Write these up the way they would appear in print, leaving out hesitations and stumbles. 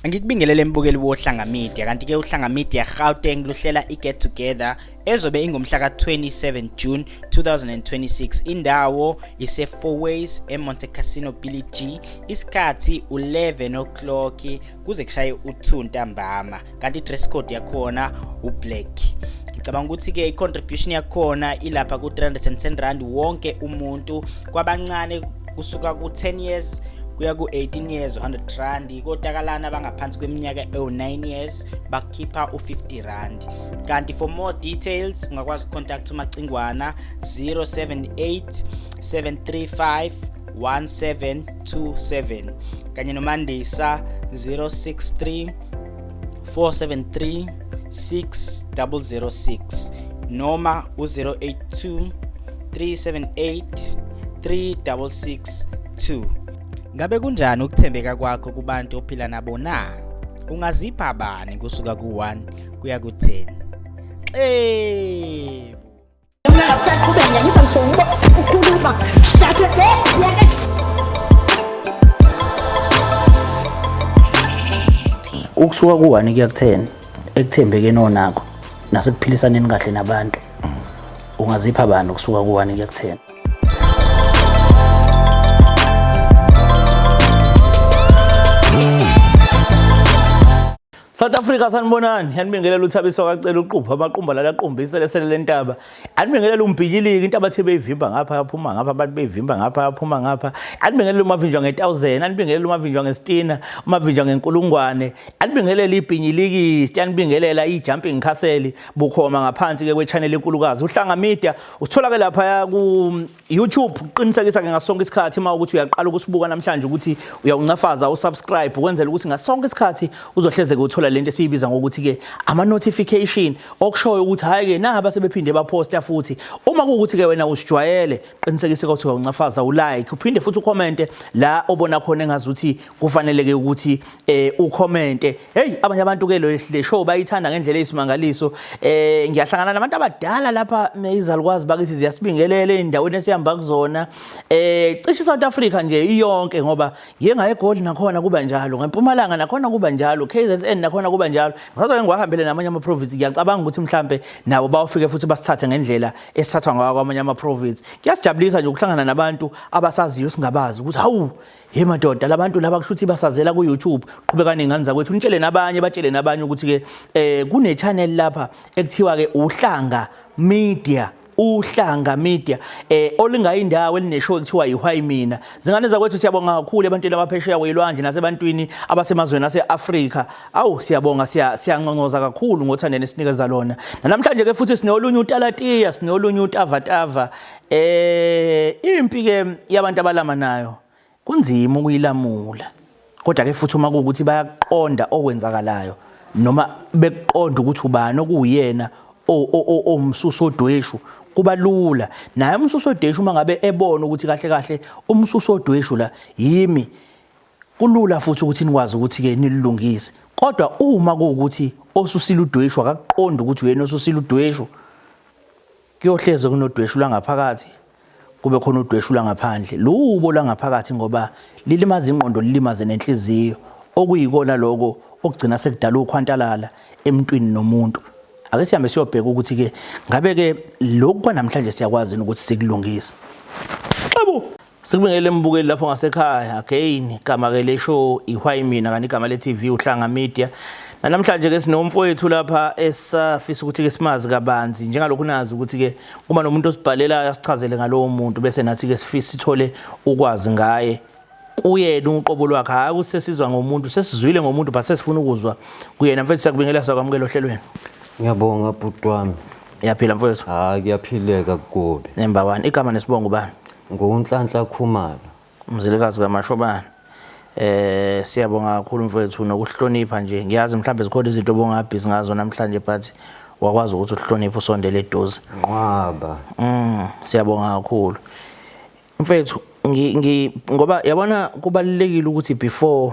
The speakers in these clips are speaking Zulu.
Ngikubingelele mbukeli wohlanga media kanti ke uhlanga media Gauteng luhlela iGet Together ezobe ingomhla ka27 June 2026 indawo ise Fourways eMonte Cassino Billy G isikhathi 11 o'clock kuze kushaye u2 ntambama kanti dress code yakhona ublack. Ngicabanga ukuthi ke icontribution yakhona ilapha ku 310 rand wonke umuntu kwabancane kusuka ku 10 years kuya ku 18 years 100 rand kodakalana bangaphansi kweminyaka e9 years bakhipha u50 rand. Kanti for more details ungakwazi contact umacingwana 078 735 1727 kanye nomandisa 063 473 6006 noma u082 378 3662. Ngabe kunjani ukuthembeka kwakho kubantu ophila nabo na? Ungazipha bani kusuka ku1 kuya ku10? Ukusuka ku1 kuya ku10 ekuthembekeni onakho nasekuphilisaneni kahle nabantu. Ungazipha bani ukusuka ku1 kuya ku10? South Africa sanibonani yanibingelela uThabiso kacela uqupha amaqumba lalaqumba lesele lentaba anibingelela umbhijiliki intaba the beyivimba ngapha yaphuma ngapha abantu beyivimba ngapha yaphuma ngapha anibingelela umavinjwa nge1000 anibingelela umavinjwa ngestina umavinjwa ngenkulungwane anibingelela ibhinyiliki anibingelela ijumping castle bukhoma ngaphansi ke kwechannel enkulukazi uhlanga media utholakala lapha ku YouTube qinisekisa ke ngasonke isikhathi uma ukuthi uyaqala ukusibuka namhlanje ukuthi uyawuncafaza usubscribe ukwenzela ukuthi ngasonke isikhathi uzohleze uthola lento esiyibiza ngokuthi ke ama notification okushoyo ukuthi hayi ke naba sebephinde baposta futhi uma kuukuthi ke wena usijwayele qinisekise ukuthi uyawuncafaza ulike uphinde futhi ucommente la obona khona engazuthi kufanele ke ukuthi ucommente. Hey abanye abantu ke le show bayithanda ngendlela eyisimangaliso ngiyahlangana nabantu abadala lapha izalukwazi bakithi ziyasibingelela endaweni esihamba kuzona cishe South Africa nje iyonke ngoba ngiyenga eGold nakhona kuba njalo ngeMpumalanga nakhona kuba njalo KZN nakhona kuba njalo ngisazoke ngiwahambele namanye ama province ngiyacabanga ukuthi mhlambe nabo bawufike futhi basithathe ngendlela esithathwa ngayo kwamanye ama province. Kuyasijabulisa nje ukuhlangana nabantu abasaziyo singabazi ukuthi hawu hey madoda labantu laba kushuthi basazela ku YouTube qhubekani ingane zakwethu nitshele nabanye batshele nabanye ukuthi ke kune channel lapha ekuthiwa ke uhlanga media olingayindawo elineshow ekuthiwa iHway mina zingane zakwethu siyabonga kakhulu ebantwini abaphesheya kwelwandle nasebantwini abasemazweni aseAfrika awu siyabonga siyanconcoza kakhulu ngothandeni esinikeza lona namhlanje ke futhi sinolunye uTalatiya sinolunye uTavatava impi ke yabantu abalama nayo kunzima ukuyilamula kodwa ke futhi uma kuukuthi bayaqonda okwenzakalayo noma beqonda ukuthi ubani okuyena umsuso odweshu kuba lula naye umsuso odweshu uma ngabe ebona ukuthi kahle kahle umsuso odweshu la yimi kulula futhi ukuthi nikwazi ukuthi ke nilungise kodwa uma kuukuthi osusila udweshu akaqonda ukuthi uyena osusila udweshu kuyohleze kunodweshu langaphakathi kube khona udweshu langaphandle lubo langaphakathi ngoba lilimaza ingqondo lilimaze nenhliziyo okuyikona lokho okugcina sekudala ukhwantalala emntwini nomuntu. Ake sihambe siyobheka ukuthi ke ngabe ke lokho kwanamhlanje siyakwazi ukuthi sikulungise. Xebo sikubingele mbukeli lapho ngasekhaya again igama ke le show iHway mina kanti igama le TV uhlanga media namhlanje ke sinomfowethu lapha esafisa ukuthi ke simazi kabanzi njengalokho nazi ukuthi ke uma nomuntu osibhalela asichazele ngalowo muntu bese nathi ke sifisa sithole ukwazi ngaye kuyena uqobo lwakhe hayi kusesizwa ngomuntu sesizwile ngomuntu but sesifuna ukuzwa kuyena mfethu siyakubingelela sakwamukela ohlelweni. Ngiyabonga bhuti wami. Yaphila mfowethu? Hayi kuyaphileka kugobe. Nemba bani igama nesibongo bani? NguNhlanhla Khumalo. Umzilikazi kaMashobana. Siyabonga kakhulu mfowethu nokuhlonipha nje. Ngiyazi mhlawumbe zikhona izinto obongabhizi ngazo namhlanje but wakwazi ukuthi uhloniphe usondele eduze. Nqwaba. Siyabonga kakhulu. Mfowethu ngoba yabona kubalekile ukuthi before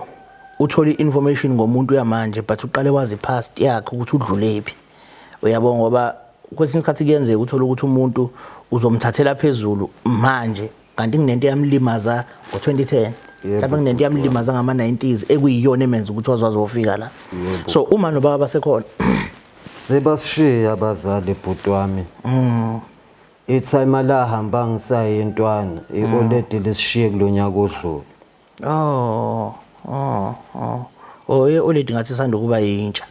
uthole information ngomuntu yamanje but uqale wazi past yakhe ukuthi udlulephi uyabona ngoba kwesinye isikhathi kuyenzeka uthola ukuthi umuntu uzomthathela phezulu manje kanti kunento yamlimaza ngo2010 mhlawumbe kunento yamlimaza ngama-90s ekuyiyona emenza ukuthi wazofika la. So uma nobaba basekhona sebasishiya abazali bhuti wami. Ithayima lahamba ngisayintwana ioledi lisishiye kulonyaka odlule. Oledi ngathi sanda kuba yintsha.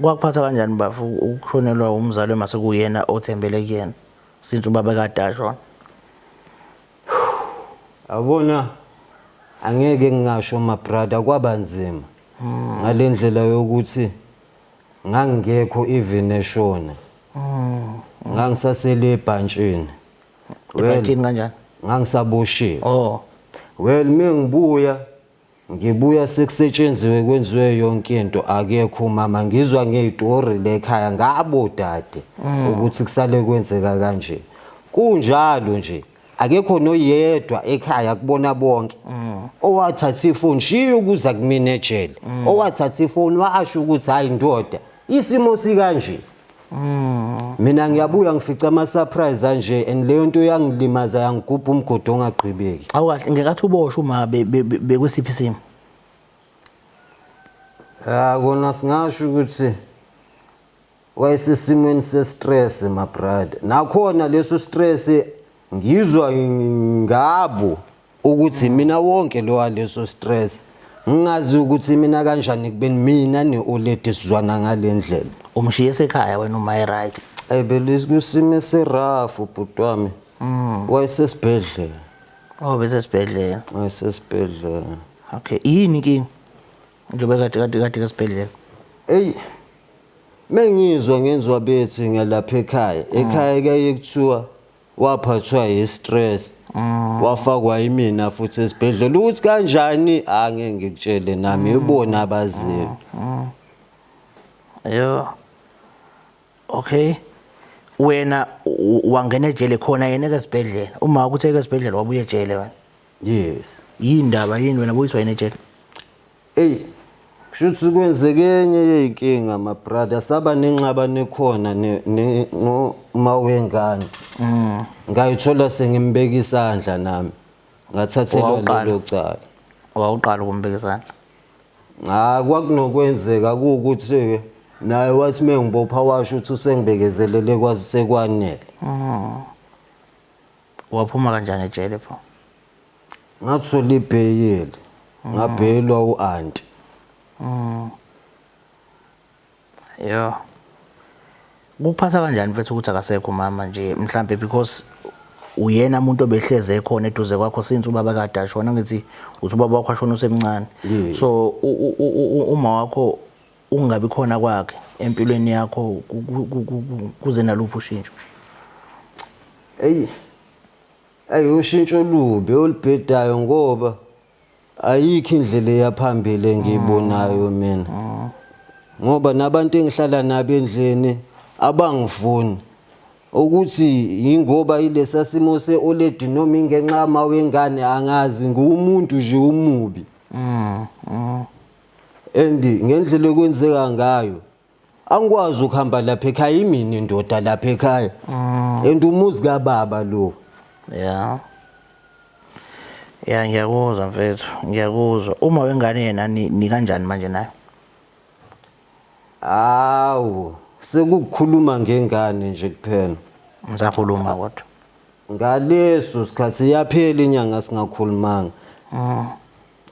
Kwakuphatha kanjani bafu ukukhonelwa umzali mase kuyena othembele kuyena since ubaba kadashona? Abona angeke ngingasho my brother kwaba nzima. Ngalendlela yokuthi ngangekho even eshona. Ngangisasele ebhantshini. Ebhantshini kanjani? Ngangisaboshiwe. Well ngibuya sekusetshenzwe kwenziwe yonke into akekho mama ngizwa ngezitori lekhaya ngabo dade ukuthi kusale kwenzeka kanje. Kunjalo nje akekho noyedwa ekhaya kubona bonke. Owathatha ifoni shiya ukuza kumina ejele. Owathatha ifoni washo ukuthi hayi ndoda isimo sikanje. Mina ngiyabuya ngifica ama surprise kanje and leyo nto yangilimaza yangigubha umgodo ongaqhibeki. Awukahle ngekathi uboshwe uma bekwesiphi isimo? Kona singasho ukuthi wayesesimweni se-stress my brother. Nakhona leso stress ngizwa ngabo ukuthi mina wonke lo waleso stress ngingazi ukuthi mina kanjani kubeni mina neoledi sizwana ngalendlela. Umshiye esekhaya wena uma right? Ayibelisi kusime serafu bhuti wami. Wayesesibhedlela. Besesibhedlela. Wayesesibhedlela. Okay, yini inkinga? Njobe kade kasibhedlela. Mengizwa ngenzwa bethi ngelapha ekhaya. Ekhaya kaye kuthiwa waphathwa yi-stress. Wafakwa yimina futhi esibhedlela ukuthi kanjani angeke ngikutshele nami ibona abaziyo. Okay. Wena wangena ejele khona yena esibhedlela. Uma ukutheka esibhedlela wabuya ejele wena? Yes. Yindaba yini wena buyiswa yena ejele? Kushuthi kwenzeke enye yeyinkinga my brother saba nenxaba nekhona no mawengane. Ngayithola sengimbeka isandla nami. Ngathathelwa lelo cala. Wawuqala ukumbeka isandla? Kwakunokwenzeka ukuthi naye wathi mengibopha washo ukuthi usengibekezelele kwazi sekwanele. Waphuma kanjani ejele pho? Ngathola ibheyili. Ngabheyilwa uanti. Kuphatha kanjani mfethu ukuthi akasekho mama nje mhlambe because uyena umuntu obehleze ekhona eduze kwakho since ubaba kadashona ngithi uthi ubaba wakho ashona usemncane. So uma wakho ungabi khona kwakhe empilweni yakho kuze naluphi ushintsho? Ushintsho lubi olubhedayo ngoba ayikho indlela yaphambili engiyibonayo mina. Ngoba nabantu engihlala nabo endlini abangifuni ukuthi ingoba ilesa simo seoledi noma ingenqama wengane angazi ngumuntu nje umubi. And ngendlela ekwenzeka ngayo angikwazi ukuhamba lapha ekhaya imini indoda lapha ekhaya. And umuzi kababa lo. Ngiyakuzwa mfethu, ngiyakuzwa. Uma wengane yena ni kanjani manje naye? Sekukhuluma ngengane nje kuphela. Ngisakhuluma kodwa. Ngaleso sikhathi yaphela inyanga singakhulumanga.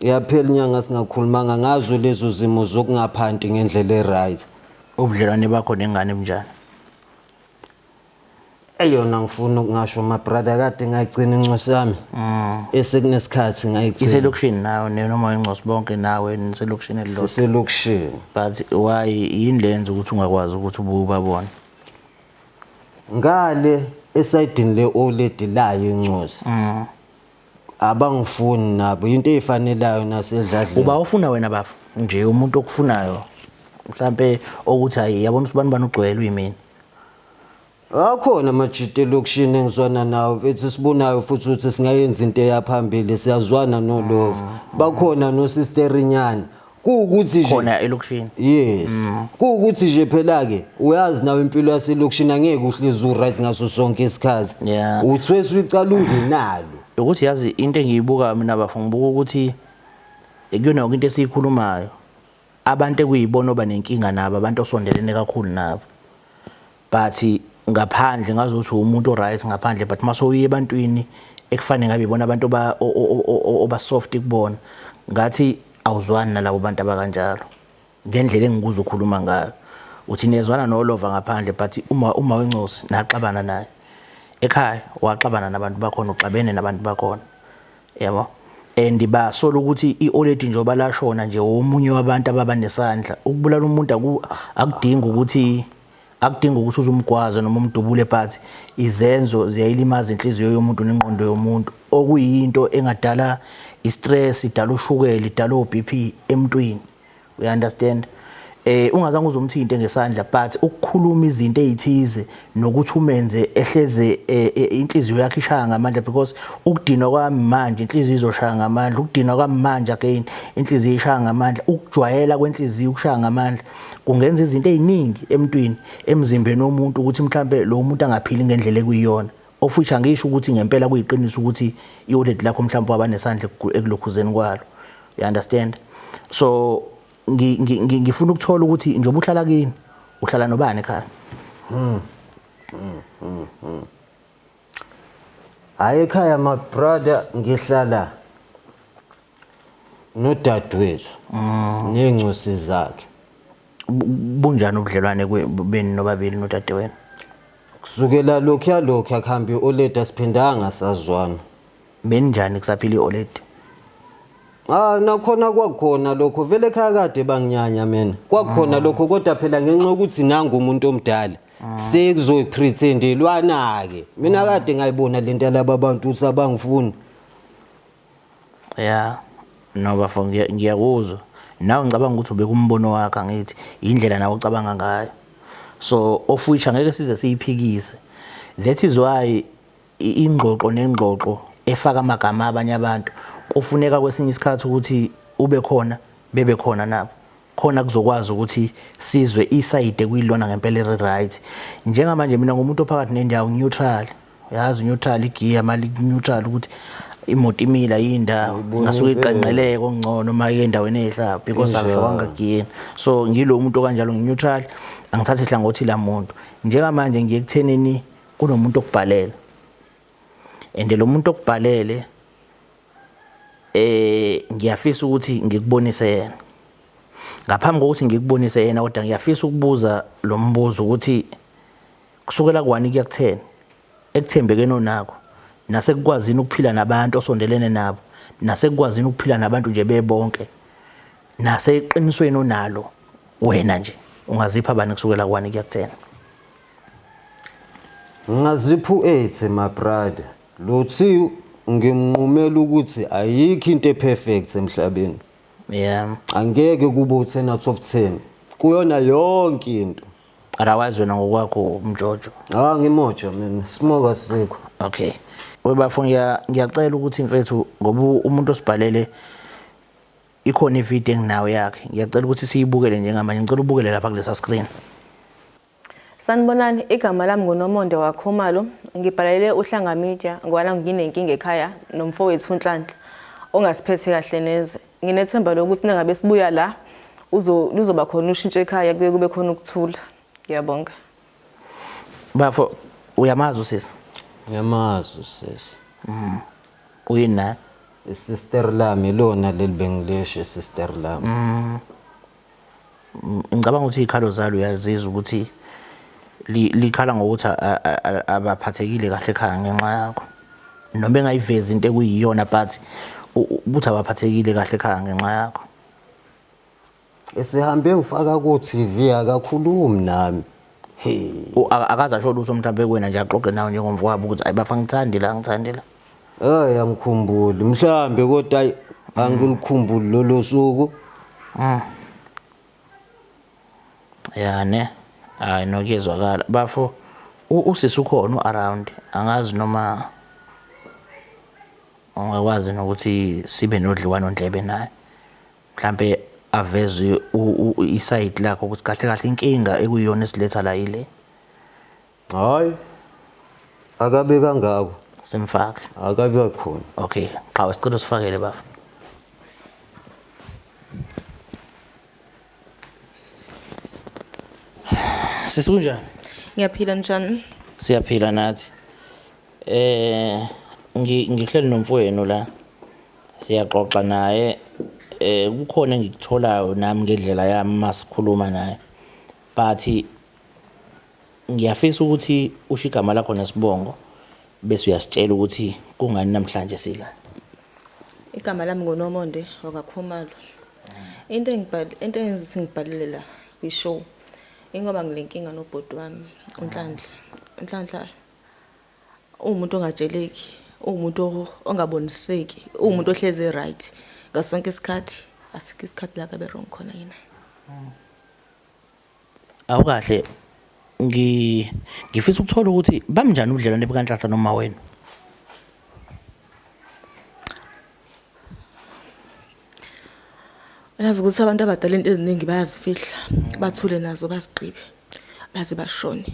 Yaphela inyanga singakhulumanga ngazo lezo zimo zokungaphanti ngendlela eright. Ubudlelwane bakho nengane bunjani? Eyona ngifuna ukungasho my brother kade ngagcina incosi yami. Esekunesikhathi ngayigcina. Iselokishini nawe noma incosi bonke nawe niselokishini elilodwa. Iselokishini. But why yini lenza ukuthi ungakwazi ukuthi ubabone? Ngale esayidini leoledi layo incosi. Abangifuni nabo into ezifanelayo nasedladleni. Uba ufuna wena bafu nje umuntu okufunayo mhlambe ukuthi hayi yabona usibani ugcwele uyimini. Akhona amajite lokishini engizwana nawo mfethu sibonayo futhi ukuthi singayenza into eyaphambili siyazwana noLove. Bakhona no Sister Rinyane. Kuukuthi nje khona elokishini. Yes. Kuukuthi nje phela ke uyazi nawe impilo yaselokishini angeke uhlezi uright ngaso sonke isikhathi. Uthwesa ucala ungenalo. ukuthi yazi into engiyibuka mina bafo ngibuka ukuthi ekuyona yonke into esiyikhulumayo abantu ekuyibona oba nenkinga nabo abantu osondelene kakhulu nabo but ngaphandle ngazothi umuntu oright ngaphandle but masoyiye ebantwini ekufanele ngabe ibona abantu oba soft kubona ngathi awuzwani nalabo bantu abakanjalo ngendlela engikuza ukukhuluma ngayo uthi nezwana nolova ngaphandle but uma wencosi naxabana naye ekhaya waxabana nabantu bakhona uxabene nabantu bakhona yabo and basola ukuthi ioledi njoba lashona nje omunye wabantu ababanesandla ukubulala umuntu akudinga ukuthi uzumgwaza noma umdubule but izenzo ziyayilimaza inhliziyo yomuntu nengqondo yomuntu okuyinto engadala istress idala ushukela idala oBP emntwini we understand ungazange uzomthinta ngesandla but ukukhuluma izinto ezithize nokuthi umenze ehleze inhliziyo yakhe ishaya ngamandla because ukudinwa kwami manje inhliziyo izoshaya ngamandla ukudinwa kwami manje again inhliziyo ishaya ngamandla ukujwayela kwenhliziyo ukushaya ngamandla kungenza izinto eziningi emntwini emzimbeni womuntu ukuthi mhlambe lo muntu angaphili ngendlela ekuyiyona ofisha ngisho ukuthi ngempela kuyiqiniso ukuthi ioledi lakho mhlambe wabanesandla ekulokhuzeni kwalo you understand so ngifuna ukuthola ukuthi njengoba uhlala kini uhlala nobani ekhaya hayi ekhaya my brother ngihlala nodadewethu nengcosi zakhe bunjani ubudlelwane beni nobabili nodadewenu kusukela lokhu akhambi oledi asiphindanga sazwana benjani kusaphila ioledi nakhona kwakhona lokho vele ekhaya kade banginyanya mina kwakhona lokho kodwa phela ngenxa ukuthi nanga umuntu omdala sekuzoyiprethendelwana ke mina kade ngayibona lento laba bantu uthi abangifuni no bafo ngiyakuzwa nawe ngicabanga ukuthi ubeka umbono wakhe ngithi indlela nawe ucabanga ngayo so ofisha ngeke size siyiphikise that is why ingqoqo nengqoqo efaka amagama abanye abantu kufuneka kwesinye isikhathi ukuthi ube khona bebe khona nabo khona kuzokwazi ukuthi sizwe iside kuyilona ngempela right njengamanje mina ngumuntu ophakathi nendawo neutral yazi neutral igiya mali neutral ukuthi imoto imila yindawo ngasuke iqanqeleke ongcono maye endaweni ehlala because akufakanga giyeni so ngilo muntu kanjalo ngineutral angithathe ihlangothi la muntu njengamanje ngiye kuthenini kunomuntu okubhalela and lo muntu okubhalele ngiyafisa ukuthi ngikubonise yena ngaphambi kokuthi ngikubonise yena kodwa ngiyafisa ukubuza lo mbuzo ukuthi kusukela ku1 kuya ku10 ekuthembekeni onakho nasekukwazini ukuphila nabantu osondelene nabo nasekukwazini ukuphila nabantu nje bebonke naseqinisweni onalo wena nje ungazipha bani kusukela ku1 kuya ku10 ngazipha u8 my brother lothi ngimnqumela ukuthi ayikho into eperfect emhlabeni angeke kube u10 out of 10 kuyona yonke into arawazi wena ngokwakho umjojo ngimoja mina smoke asikho okay webafuna ngiyacela ukuthi mfethu ngoba umuntu osibhalele ikhona ivideo enginawo yakhe ngiyacela ukuthi siyibukele njengamanje ngicela ubukele lapha kulesa screen. Sanibonani, igama lami nguNomonde waKhomalo. Ngibhalele uhlanga media ngoba nginenkinga ekhaya nomfowethu uNhlanhla ongasiphethe kahle neze. Nginethemba lokuthi nangabe sibuya la luzoba khona ushintsho ekhaya kuye kube khona ukuthula. Ngiyabonga. Bafo uyamazi usisi? Ngiyamazi usisi. Uyina? Sister lami lona leli bengileshe sister lami. Ngicabanga ukuthi ikhalo zalo uyazizwa ukuthi likhala ngokuthi abaphathekile kahle ekhaya ngenxa yakho noma engayivezi into ekuyiyona but ubuthi abaphathekile kahle ekhaya ngenxa yakho. Esihambe ngifaka ku TV akakhulumi nami. Hey, akaza asho lutho mhlawumbe kuwena nje axoxe nawe njengomfowabo ukuthi ayibafa ngithandi la ngithandi la. Angikhumbuli mhlambe kodwa angilikhumbuli lolo suku. Ya ne. Hayi nokezwakala bafo usisi ukhona around angazi noma ongakwazi nokuthi sibe nodliwano ondlebe naye mhlambe aveze iside lakho ukuthi kahle kahle inkinga ekuyiyona esiletha la ile. Hayi akabe kangako Simfaka. akabe khona. Okay, qhawe sicela sifakele bafa. Sisunjani? Ngiyaphila njani? Siyaphila nathi. Ngihleli nomfowenu la. Siyaxoxa naye. Kukhona engikutholayo nami ngendlela yami masikhuluma naye. But ngiyafisa ukuthi usho igama lakho nesibongo bese uyasitshela ukuthi kungani namhlanje sila. Igama lami nguNomonde wakaKhumalo. Into engenza ukuthi ngibhalele la kwishow ingoba ngilenkinga nobhoti wami uNhlanhla. uNhlanhla umuntu ongatsheleki, umuntu ongaboniseki, umuntu ohleze right ngasonke isikhathi, asikho isikhathi la kabe wrong khona yena. Awukahle ngifisa ukuthola ukuthi bamnjani ubudlelwane bukaNhlanhla noma wena. Uyazi ukuthi abantu abadala into eziningi bayazifihla, bathule nazo bazigqibe, baze bashone.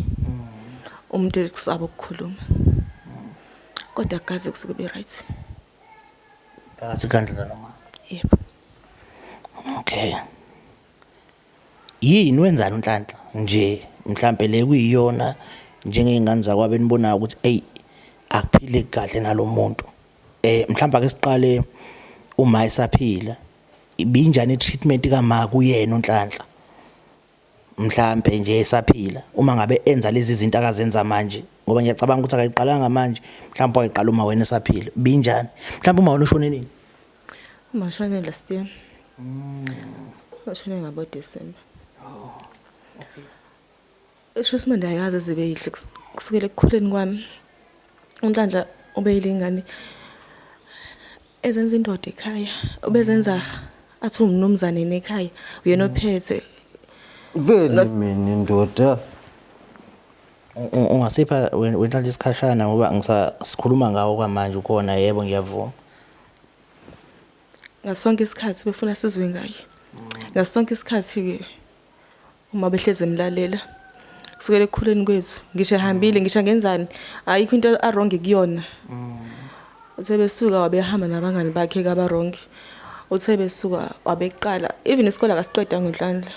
Umuntu ekusaba ukukhuluma. Kodwa akaze kusuke be right. Phakathi kaNhlanhla noma. Yebo. Okay. Yini wenzani uNhlanhla nje mhlambe le kuyiyona njengezingane zakwabe nibonayo ukuthi hey akuphile kahle nalomuntu. Mhlamba ke siqale uma esaphila ibinjani itreatment kama kuyena uNhlanhla. Mhlambe nje esaphila uma ngabe enza lezi zinto akazenza manje ngoba ngiyacabanga ukuthi akayiqalanga manje mhlawumbe wayiqala uma wena esaphila binjani mhlawumbe uma wena ushone nini. Uma shone last year. Washone ngabo December. Esho manje ayazi zibe yihle kusukela ekukhuleni kwami. uNhlanhla ubeyilingane ezenza indoda ekhaya, ubezenza athi umnumzane nekhaya, uyena ophethe. Vele mina indoda. Ungasipha wenhlanhla isikhashana ngoba ngisasikhuluma ngawo kwamanje ukhona yebo ngiyavuma. Ngasonke isikhathi befuna sizwe ngaye. Ngasonke isikhathi ke uma behleze emlalela kusukela ekukhuleni kwethu ngisho ehambile ngisho ngenzani ayikho into arong kuyona. Uthe besuka wabehamba nabangani bakhe kabarongi. Uthe besuka wabeqala even isikole akasiqeda ngoNhlanhla.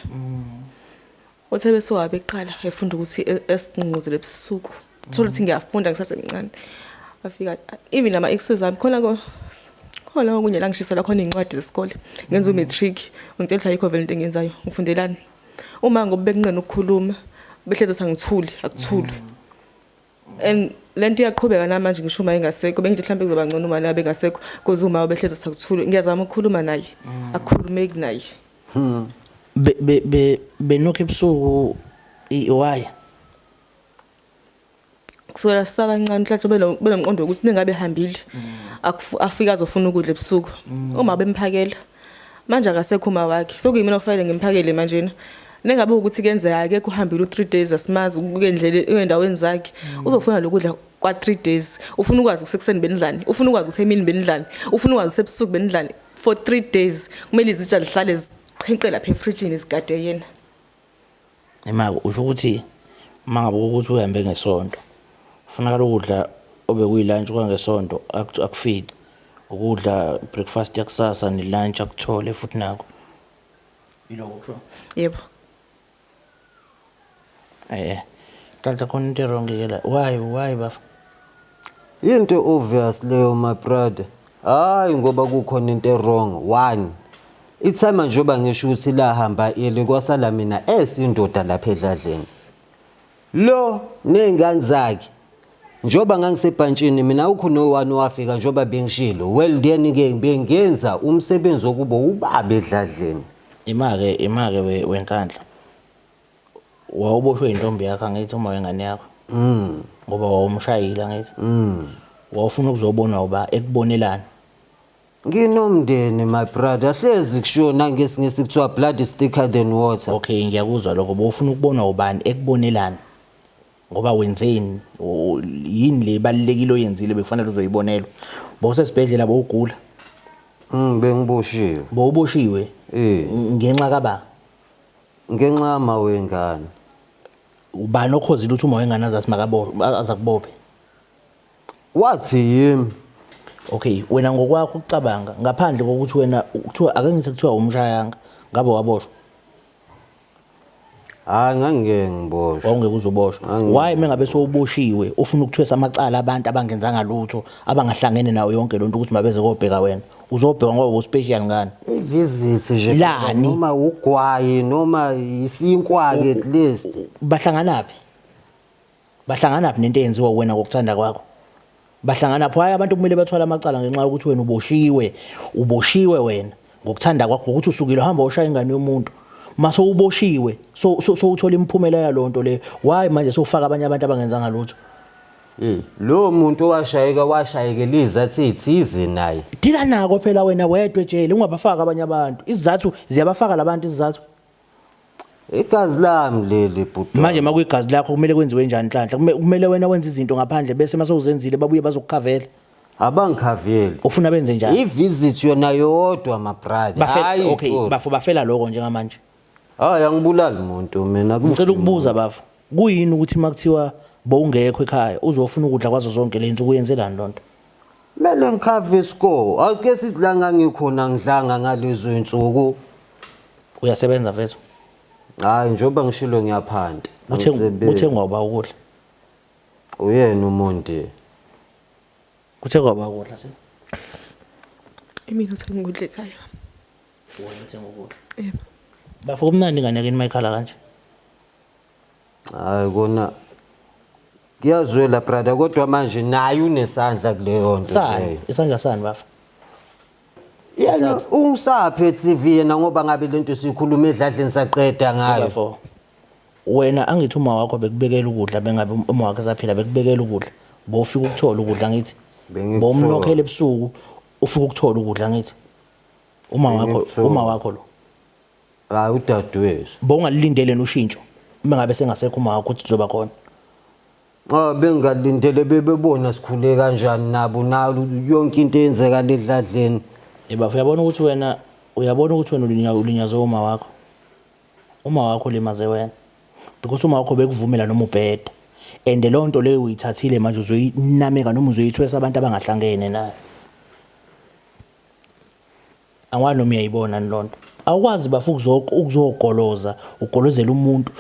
Uthe besuka wabeqala efunda ukuthi esinqunguzele ebusuku. Uthola ukuthi ngiyafunda ngisasemncane. Afika even ama exercise ami khona okunye la ngishisela khona incwadi zesikole. Ngenza umatric ngitshela ukuthi ayikho vele into engenzayo ngifundelani. Uma ngoba bekunqena ukukhuluma behleze sangithuli akuthuli. And lento iyaqhubeka namanje ngisho uma engasekho bengithi mhlawumbe kuzoba ngcono uma la bengasekho because uma behleze sakuthula ngiyazama ukukhuluma naye akukhulumeki naye. Benokho ebusuku why kusukela sabancane mhlawumbe benomqondo ukuthi ningabe hambile afika azofuna ukudla ebusuku uma bemphakela manje akasekho uma wakhe sokuyimina ofanele ngimphakele manje na nengabe ukuthi kenzeka akekho uhambile u3 days asimazi ukuyendlela endaweni zakhe uzofuna lokudla kwa 3 days ufuna ukwazi kusekuseni benidlani ufuna ukwazi ukuthi emini benidlani ufuna ukwazi sebusuku benidlani for 3 days kumele izitsha lihlale ziqhenqe lapha efridge izigade yena. Emaka usho ukuthi mangabe ukuthi uhambe ngesonto ufuna ukudla obekuyilunch kwangesonto akufiki ukudla breakfast yakusasa ne lunch akuthole futhi nako yiloko kusho. Yebo. Kanti khona into wrong yela why bafa Into obvious leyo my brother. Hayi ngoba kukhona into wrong. One. Ithama njoba ngisho ukuthi la hamba ile kwasala mina esindoda lapha edladleni. Lo nezingane zakhe. Njoba ngangisebhantshini mina ukho no1 wafika njoba bengishilo. Well then ke bengenza umsebenzi wokuba ubaba edladleni. Imake weNhlanhla. Wawuboshwe intombi yakhe angithi uma wengane yakho. Ngoba wawumshayila angithi. Wawufuna ukuzobona uba ekubonelana. Nginomndeni my brother hlezi kushona ngesingisi kuthiwa blood is thicker than water. Okay ngiyakuzwa lokho bofuna ukubona ubani ekubonelana. Ngoba wenzeni yini le balekile oyenzile bekufanele uzoyibonelwa. Bosesibhedlela bowugula. Bengiboshiwe. Bowuboshiwe? Ngenxa kaba. Ngenxa ama wengane. Ubani okhozile ukuthi uma wengane azasimakabo azakubophe. wathi yimi Okay, wena ngokwakho ukucabanga ngaphandle kokuthi wena kuthiwa ake ngithi kuthiwa umshayanga ngabe waboshwa hayi ngangeke ngiboshwe wawungeke uzoboshwa why mengabe sowuboshiwe ufuna ukuthwesa amacala abantu abangenzanga lutho abangahlangene nawo yonke lonto ukuthi mabeze kobheka wena uzobheka ngoba uspecial ngani ivisit nje Lani? noma ugwayi noma isinkwa ke at least bahlanganaphi nento eyenziwa wena ngokuthanda kwakho bahlangana pho hayi abantu kumele bathwala amacala ngenxa yokuthi wena uboshiwe wena ngokuthanda kwakho ukuthi usukile uhamba ushaya ingane yomuntu mase uboshiwe so uthola imphumela yalonto le why manje sofaka abanye abantu abangenzanga lutho lo muntu washayekeliza athi ithize naye dila nako phela wena wedwe jele ungabafaka abanye abantu izizathu ziyabafaka labantu izizathu igazi lami leli bhuti manje makuyigazi lakho kumele kwenziwe njani nhlanhla kumele wena wenze izinto ngaphandle bese mase uzenzile babuye bazokukhavela abangikhaveli ufuna benze njani ivisit yona yodwa my brother bafela okay bafela lokho njengamanje hayi angibulali umuntu mina ngicela ukubuza bafu kuyini ukuthi makuthiwa bowungekho ekhaya uzofuna ukudla kwazo zonke lento kuyenzelani lonto mele ngikhave isikole asike sithi la ngangikhona ngidlanga ngalezo insuku uyasebenza mfethu hayi njoba ngishilo ngiyaphanda kuthengwa uba ukudla uyena umonti kuthengwa uba ukudla sithi Mina ngithenga ukudla ekhaya. wena uthenga ukudla Yebo. bafu kumnandi ngane kini mayikhala kanje hayi kona kuyazwela brother kodwa manje naye unesandla kuleyo nto sani isandla sani bafu yena ungisaphe TV yena ngoba ngabe lento sikhuluma edladleni saqeda ngayo bafu wena angithi uma wakho bekubekela ukudla bengabe uma wakhe saphila bekubekela ukudla bofika ukuthola ukudla ngithi bomnokhele ebusuku ufika ukuthola ukudla ngithi uma wakho lo hayi udadewethu bowungalindele noshintsho bengabe sengasekho uma wakho ukuthi uzoba khona bengalindele bebona sikhule kanjani nabo nayo yonke into eyenzeka ledladleni bafu uyabona ukuthi wena ulinyazwe uma wakho limaze wena because uma wakho bekuvumela noma ubheda and lonto leyo uyithathile manje uzoyinameka noma uzoyithwesa abantu abangahlangene nayo angwa noma uyayibona nilonto awukwazi bafu ukuzogoloza ugolozela umuntu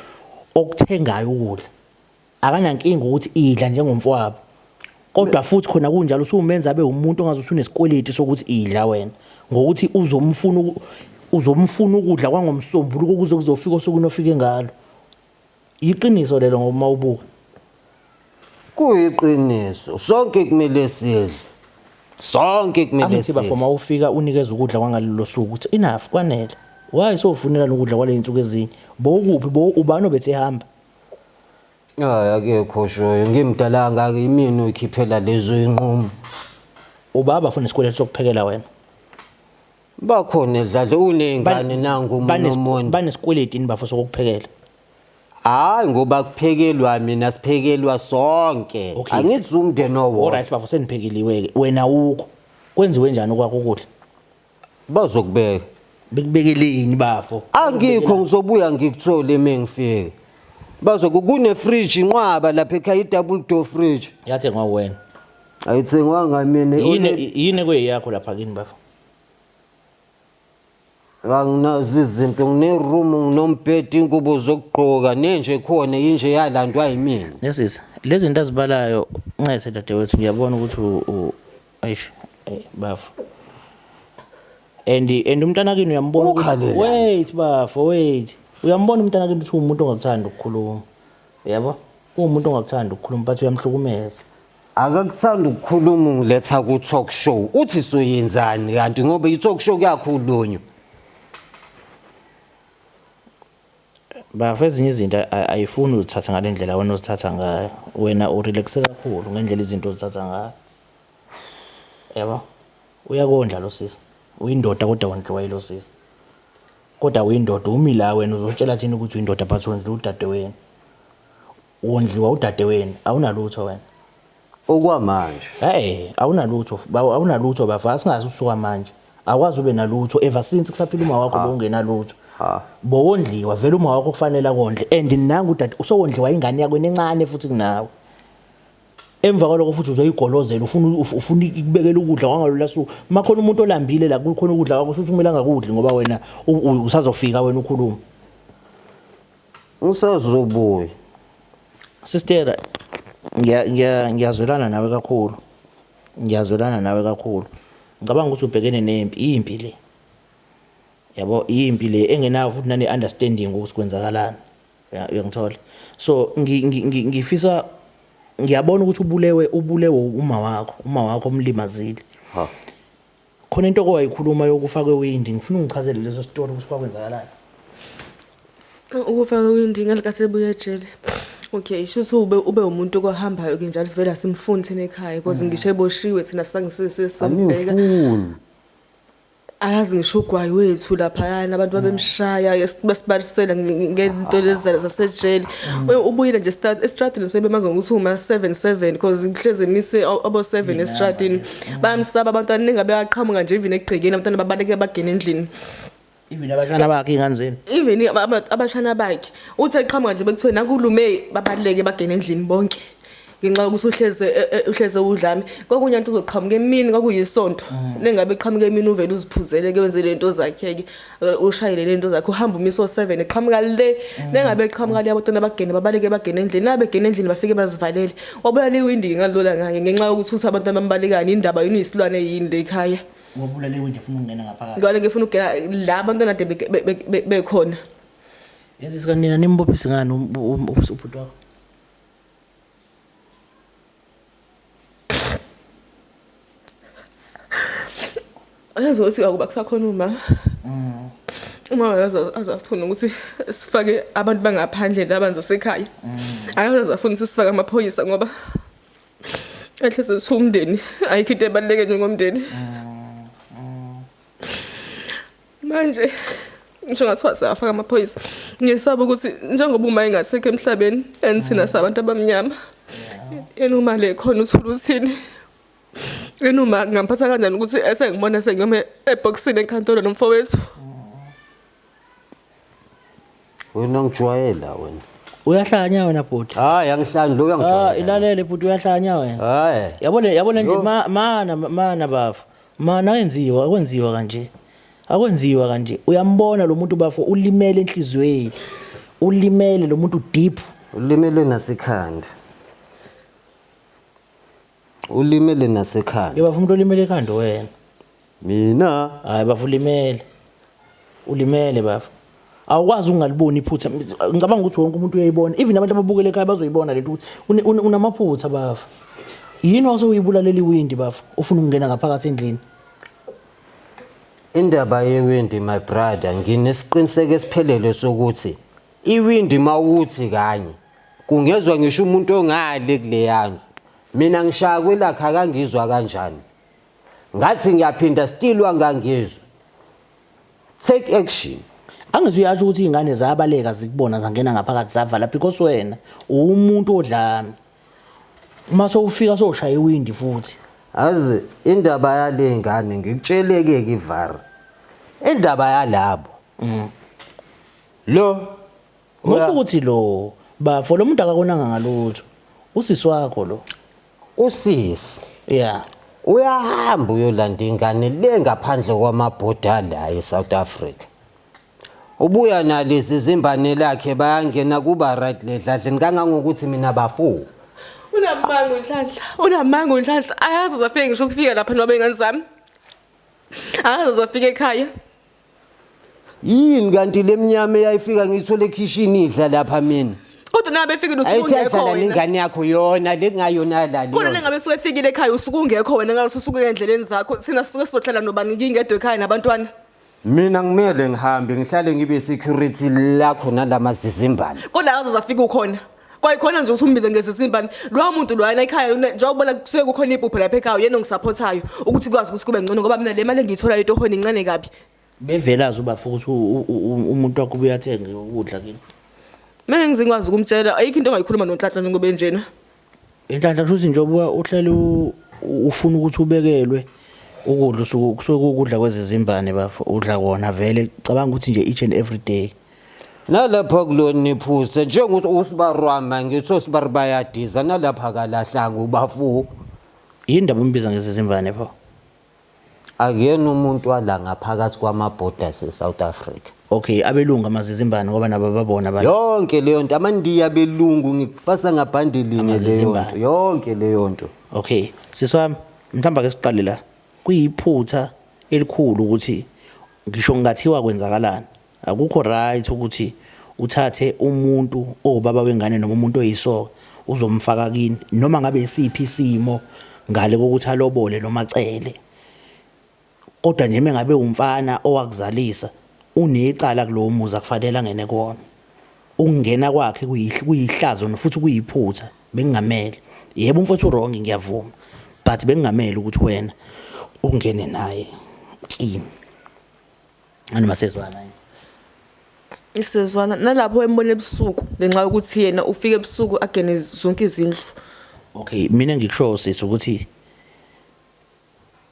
okuthengayo ukudla akanankinga ukuthi idla njengomfowabo kodwa futhi khona kunjalo usumenza abe umuntu ongazuthi unesikweleti sokuthi idla wena ngokuthi uzomfuna ukudla kwangomsombuluko ukuze kuzofika osukunofike ngalo iqiniso lelo ngoba mawubuka kuyiqiniso sonke kumele sidle angithi bafoma ufika unikeza ukudla kwangalelo suku ukuthi enough kwanele why sofunela ukudla kwale insuku ezinye bowukuphi ubani obethe hamba hayi akekho shoyo ngimdala ngake imini uyikhiphela lezo inqumo ubaba ufuna isikweletu sokuphekela wena bakhona edladle unengane nangu umuntu banesikweletu inibafo sokuphekela hayi ngoba kuphekelwa mina siphekelwa sonke angithi umndeni owodwa alright bafo seniphekeliwe wena ukho kwenziwe njani okwakho ukudla bazokubeka bekubekeleni bafo angikho ngizobuya ngikuthole mengifike bazokune fridge inqwaba lapha ekhaya i-double door fridge yathengwa wena ayithengwa ngamina yini kweyakho lapha kini bafo anginazi izinto ngine-room nginombhedi ingubo zokugqoka nenje khona yinje yalandwa yimina nesisa lezi zinto azibalayo ncese dadewethu ngiyabona ukuthi ayish bafo and umntana kini uyambona ukuthi wait bafo wait uyambona umntana kini ukuthi umuntu ongakuthanda ukukhuluma yabo umuntu ongakuthanda ukukhuluma but uyamhlukumeza akakuthanda ukukhuluma ungiletha ku talk show uthi soyenzani kanti ngoba i-talk show kuyakhulunywa bafo ezinye izinto ayifuni uzithatha ngalendlela wena uzithatha ngayo wena urelaxe kakhulu ngendlela izinto uzithatha ngayo yabo uyakondla lo sisi uyindoda kodwa wondliwa yilo sisi kodwa uyindoda umi la wena uzotshela thina ukuthi uyindoda but wondliwa udade wena wondliwa udade wena awunalutho wena okwamanje awunalutho bafa singazi usuka manje akwazi ube nalutho ever since kusaphila uma wakho bowungenalutho bowondliwa vele uma wakho kufanele akondle and nangu udade usowondliwa ingane yakho encane futhi kunawe emva kwaloko futhi uzoyigolozela ufuna ikubekela ukudla kwangalo suku makhona umuntu olambile la kukhona ukudla kwakho futhi kumele angakudli ngoba wena usazofika wena ukhuluma Usazobuya. sister ngiyazwelana nawe kakhulu ngicabanga ukuthi ubhekene nempi le yabo impi le engenayo futhi nane understanding ukuthi kwenzakalani uyangithola so ngifisa ngiyabona ukuthi ubulewe uma wakho umlimazile Ha. khona into owayikhuluma yokufaka ewindi ngifuna ungichazele leso story ukuthi kwakwenzakalani Ukufaka kwindi ngalikathi ebuya ejele. Okay, isho ube umuntu ohambayo ke njalo sivela simfuni thina ekhaya because ngisho eboshiwe thina sangisese sobheka. Ayazi ngisho ugwayi wethu lapha yana abantu babemshaya besibalisela ngento lezi zasejele. Ubuyile nje estradini sebemazo ukuthi uma 77 because ngihleze emise abo 7 estradini. Bayamsaba abantwana ningabe yaqhamuka nje even egcekeni abantwana babaleke bagena endlini. even abashana bakhe inganzeni Even abashana bakhe uthi eqhamuka nje bekuthiwe nakulume babaleke bagena endlini bonke. Ngenxa yokuthi uhleze udlame kokunye into uzoqhamuka emini kwakuyisonto nengabe eqhamuka emini uvela uziphuzele ke wenze lento zakhe ke ushayile lento zakhe uhamba umiso 7 eqhamuka le nengabe eqhamuka le abantwana bagene babaleke bagena endlini nabe gena endlini bafike bazivalele wabula liwindi ngalola ngake ngenxa yokuthi uthi abantu bambalekani indaba yini isilwane yini le ekhaya wabula lewindi ufuna ukungena ngaphakathi ngale ngifuna ukugena la abantwana de bekhona yazi sikanina nimbophisa ngani ubhuti wakho ayazi ukuthi akuba kusakhona uma azafuna ukuthi sifake abantu bangaphandle labanza sekhaya akazafuna ukuthi sifake amaphoyisa ngoba ehleze sumndeni ayikho into ebaluleke njengomndeni manje ngisho ngathiwa siyafaka amaphoyisa ngisaba ukuthi njengoba uma engasekho emhlabeni enithina sabantu abamnyama yena uma le khona uthuluthini yena uma ngamphatha kanjani ukuthi esengibona sengiyome eboxini enkantolo nomfowethu Wena ngijwayela wena. uyahlanya wena bhuti Hayi angihlanje lo uyangijwayela. ilalele bhuti uyahlanya wena Hayi. yabona nje mana bafu mana akwenziwa kanje uyambona lo muntu bafu ulimele enhlizweni ulimele lo muntu deep Ulimele nasekhanda. Ulimele nasekhanda. yeba umuntu olimele ekhanda wena Mina hayi bafu ulimele bafu awukwazi ungaliboni iphutha ngicabanga ukuthi wonke umuntu uyayibona even abantu ababukele ekhaya bazoyibona lento ukuthi unamaphutha bafu yini wasuyibulalela iwindi bafu ufuna ukungena ngaphakathi endlini indaba yewindi my brother nginesiqiniseko esiphelele sokuthi iwindi mawuthi kanye kungezwe ngisho umuntu ongale kule yandla mina ngishaya kwelakha akangizwa kanjani ngathi ngiyaphinda still wangangizwa take action angithi uyasho ukuthi izingane zabaleka zikubona zangena ngaphakathi zavala because wena umuntu odlame mase ufika soshaya iwindi futhi azi indaba yale ngane ngikutsheleke ke ivara indaba yalabo lo Musu ukuthi lo bafo lo muntu akakonanga ngalutho usisi wakho lo usisi yeah uyahamba uyolanda ingane le ngaphandle kwamabhoda la eSouth Africa ubuya nalezi zimbane lakhe bayangena kuba right ledladleni kangangokuthi mina bafu unamango inhlanhla ayazi zafike ngisho ukufika lapha noba ingane zami ayazi zafika ekhaya yini kanti lemnyama eyayifika ngithole ekitchen idla lapha mina kodwa nabe efike usuku ungekho ayithatha wena ingane yakho yona lekungayona la kodwa nengabe usuke efikile ekhaya usuku ungekho wena ngalo usuke endleleni zakho sina suke sizohlala nobani ngingedwe ekhaya nabantwana mina ngimele ngihambe ngihlale ngibe security lakho nalamazizimbane kodwa ayazi zafika ukhona kwayikhona nje ukuthi umbize ngesizimbani lo muntu lwana ekhaya njengoba kusuke kukhona iphupho lapha ekhaya yena ongisupportayo ukuthi kwazi ukuthi kube ngcono ngoba mina le mali engiyithola etohweni incane kabi bevelaza ubafu ukuthi umuntu wakho uyathenga ukudla kini Manje ngizingwazi ukumtshela ayikho into ongayikhuluma noNhlanhla njengoba enjena Inhlanhla futhi njengoba uhlele ufuna ukuthi ubekelwe ukudla kusuke ukudla kwezizimbane bafu udla kona vele cabanga ukuthi nje each and every day nalapha kulona iphuse njengokuthi usibarwama ngithi osibari bayadiza nalapha kalahlanga ubafu Yindaba umbiza ngesizimbane pho. akuyena umuntu wala ngaphakathi kwamaborders eSouth Africa. Okay, abelungu amazizimbane ngoba nabo babona abantu. Yonke leyo nto amandiya belungu ngikufasa ngabhandelinye leyo Amazizimbane. nto yonke leyo nto. Okay, siswami mhlamba ke siqale la. Kuyiphutha elikhulu ukuthi ngisho ngathiwa kwenzakalana. Akukho right ukuthi uthathe umuntu obaba wengane noma umuntu oyisoka uzomfaka kini noma ngabe isiphi isimo ngale kokuthi alobole noma acele. Kodwa nje mengabe umfana owakuzalisa unecala kulowo muzi akufanele angene kuona. Ukungena kwakhe kuyihlazo futhi kuyiphutha bengingamele. Yebo umfowethu wrong ngiyavuma. But bengingamele ukuthi wena ungene naye kini. Anoma sezwana yini? Isezwana nalapho embona ebusuku ngenxa yokuthi yena ufike ebusuku agene zonke izindlu. Okay, mina ngikusho sithi ukuthi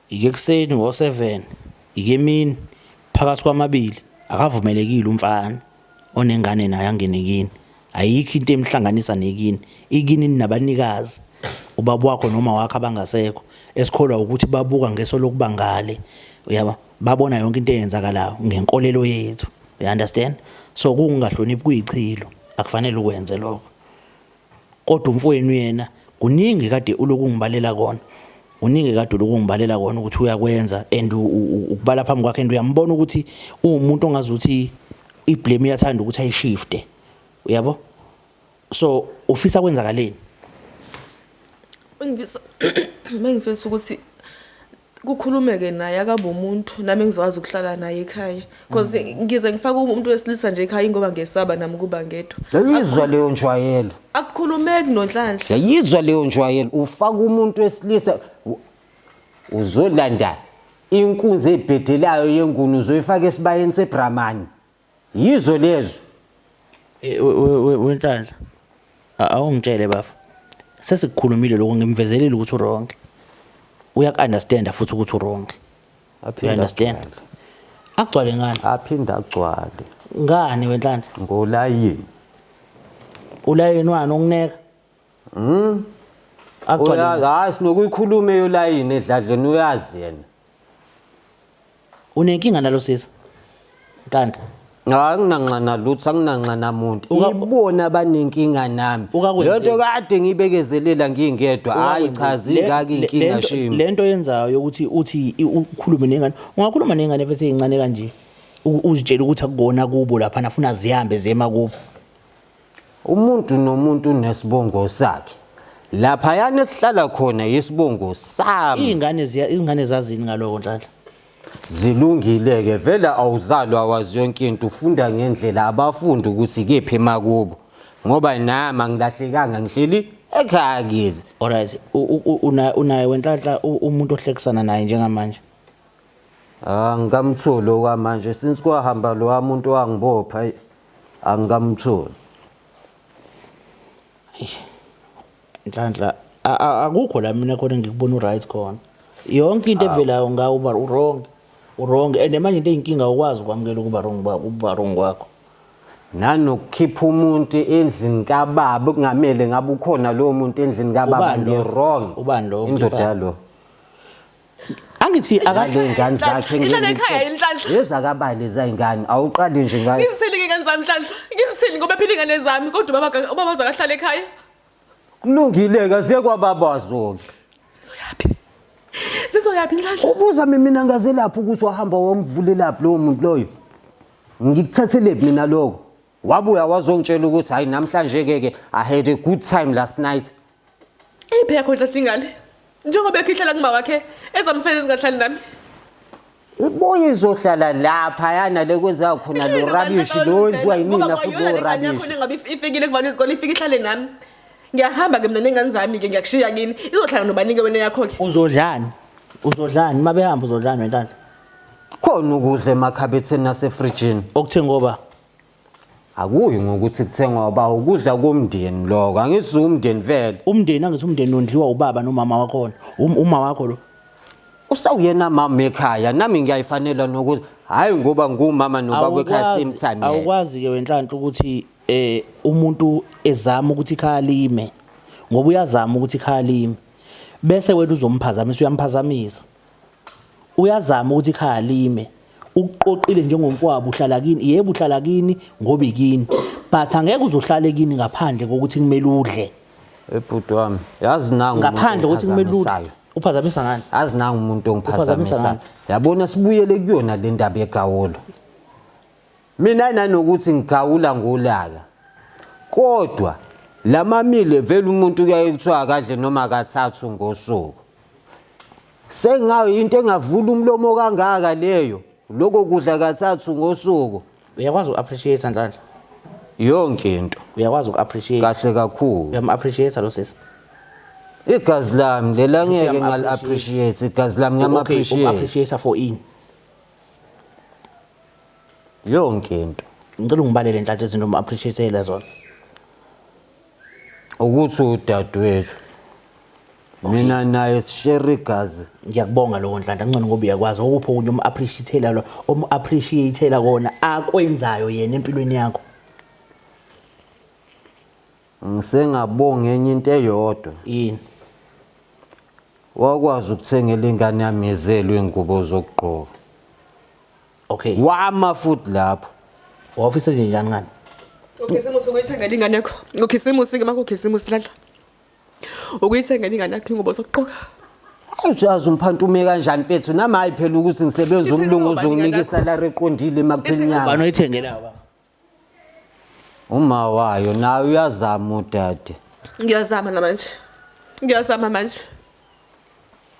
ike kuseni ngo7 ike emini phakathi kwamabili akavumelekile umfana onengane naye angene kini. Ayikho into emhlanganisa nekini. Ikini nabanikazi ubaba wakho noma wakho abangasekho esikholwa ukuthi babuka ngeso lokubangale. Uyaba babona yonke into eyenzakalayo ngenkolelo yethu. You understand? So kungahloniphi kuyichilo akufanele ukwenze lokho. Kodwa umfowenu yena kuningi kade ulokungibalela kona. Uningi kade ulokungibalela kona ukuthi uyakwenza and ukubala phambi kwakhe and uyambona ukuthi umuntu ongazuthi iblame iyathanda ukuthi ayishifte. Uyabo? So ufisa kwenzakaleni? Mengifisa ukuthi kukhulumeke naye akabe umuntu nami ngizokwazi ukuhlala naye ekhaya because ngize ngifaka umuntu wesilisa nje ekhaya ngoba ngesaba nami kuba ngedwa. Yayizwa leyo njwayelo. Akukhulumeki noNhlanhla. Yayizwa leyo njwayelo ufaka umuntu wesilisa uzolanda inkunzi ebhedelayo yengunu uzoyifaka esibayeni seBrahmani. Yizo lezo. Wenhlanhla. Awungitshele bafu. Sesikukhulumile lokho ngimvezelile ukuthi wrong. Uyakunderstand futhi ukuthi wrong. You understand? Agcwale ngani? Aphinda agcwale. Ngani wenhlanhla? Ngolayini. Ulayini wani ongineka? Agcwale. Hayi sinokuyikhuluma eyolayini edladleni uyazi yena. Unenkinga nalo sisa? Ntanhla. Anginanqana lutho anginanqana umuntu. Ibona abanenkinga nami. Lento kade ngibekezelela ngingedwa. Hayi cha zingaki inkinga shimi. Lento yenzayo ukuthi uthi ukhulume nengane. Ungakhuluma nengane bese incane kanje. Uzitshela ukuthi akubona kubo lapha nafuna zihambe zema kubo. Umuntu nomuntu unesibongo sakhe. Lapha yana sihlala khona yisibongo sami. Izingane zazini ngaloko Nhlahla. Zilungileke vela awuzalwa wazi yonke into ufunda ngendlela abafundi ukuthi kephi emakubo ngoba nami angilahlekanga ngihleli ekhaya kizi. Alright, unaye wenhlanhla umuntu ohlekisana naye njengamanje? Ngamtholi okwamanje since kwahamba lo umuntu wangibopha angamtholi. Nhlahla akukho la mina khona ngikubona uright khona. Yonke into evelayo ngawo uba wrong and manje into eyinkinga ukwazi ukwamukela ukuba wrong kwakho. Nanokukhipha umuntu endlini kababa kungamele ngabe ukhona lo muntu endlini kababa nje wrong. Ubani lo? Indoda lo. Angithi akahle ingane zakhe Ngihlala ekhaya Nhlahla. Yeza kabale zayingane awuqali nje ngayo. Ngisithini ingane zami Nhlahla? Ngisithini ngoba phela ingane zami kodwa ubaba zakahlala ekhaya? Kulungile kaze kwababazo. Sizoyapi Nhlahla? Ubuza mina ngaze lapho ukuthi wahamba womvulela lapho lo muntu loyo. Ngikuthathele mina lokho. Wabuya wazongitshela ukuthi hayi namhlanje keke I had a good time last night. Iphe yakho Nhlahla ingane. Njengoba ekhihlela kuma wakhe ezamfanele zingahlali nami. Iboye izohlala lapha yana lekwenza khona lo rubbish lo wenziwa yinina futhi lo rubbish. Khona ngabe ifikile kuvana izikole ifike ihlale nami. Ngiyahamba ke mina nengane zami ke ngiyakushiya kini. Izohlala nobanike wena yakho ke. Uzodlani mabehamba uzodlani wenhlanhla? Khona ukudla emakhabetheni nasefrijini. Okuthe ngoba akuyi ngokuthi kuthengwa ba ukudla komndeni lokho angisizo umndeni vele. Umndeni angithi umndeni ondliwa ubaba nomama wakho. Uma wakho lo. usawuyena mama ekhaya nami ngiyayifanela nokuthi hayi ngoba ngumama nobaba ekhaya same time. Awukwazi ke wenhlanhla ukuthi umuntu ezama ukuthi ikhaya lime ngoba uyazama ukuthi ikhaya lime bese wena uzomphazamisa uyamphazamisa. Uyazama ukuthi ikhaya lime ukuqoqile njengomfowabo uhlala kini yebo uhlala kini ngoba ikini but angeke uzohlale kini ngaphandle kokuthi kumele udle. Ebhuti wami yazi nangu ngaphandle ukuthi kumele udle uphazamisa ngani? Yazi nangu umuntu ongiphazamisa. Yabona sibuyele kuyona le ndaba yegawulo. Mina nanokuthi ngigawula ngolaka. Kodwa lamamile vele umuntu kuyaye kuthiwa akadle noma akathathu ngosuku. Sengayo into engavula umlomo kangaka leyo. Lokho kudla kathathu ngosuku. Uyakwazi uappreciate Nhlanhla? Yonke into. Uyakwazi uappreciate? Kahle kakhulu. Uyam-appreciate lo sisi? Igazi lami lela ngeke ngal-appreciate. Igazi lami ngiyam-appreciate. Appreciate for ini? Yonke into. Ngicela ungibalele Nhlanhla izinto uma-appreciate zona. Ukuthi udadewethu. Mina naye sishare igazi. Ngiyakubonga lokho Nhlanhla ngcono ngoba uyakwazi ukupho kunye uma-appreciate lo uma-appreciate kona akwenzayo yena empilweni yakho. Ngisengabonga enye into eyodwa. Yini? Wakwazi ukuthengela ingane yami ezelwe ingubo zokugqoka. Okay. Wama futhi lapho. Wafisa nje njani ngani? Ukhisimusi ukuyithengela ingane yakho. Ukhisimusi ke manje ukhisimusi Nhlanhla. Ukuyithengela ingane yakho ingubo zokugqoka. Awujazi umphantume kanjani mfethu nami hayi phela ukuthi ngisebenza umlungu uzonginika isalary eqondile emaphenyana. Bani oyithengela baba? Uma wayo nawe uyazama udade. Ngiyazama namanje. Ngiyazama manje.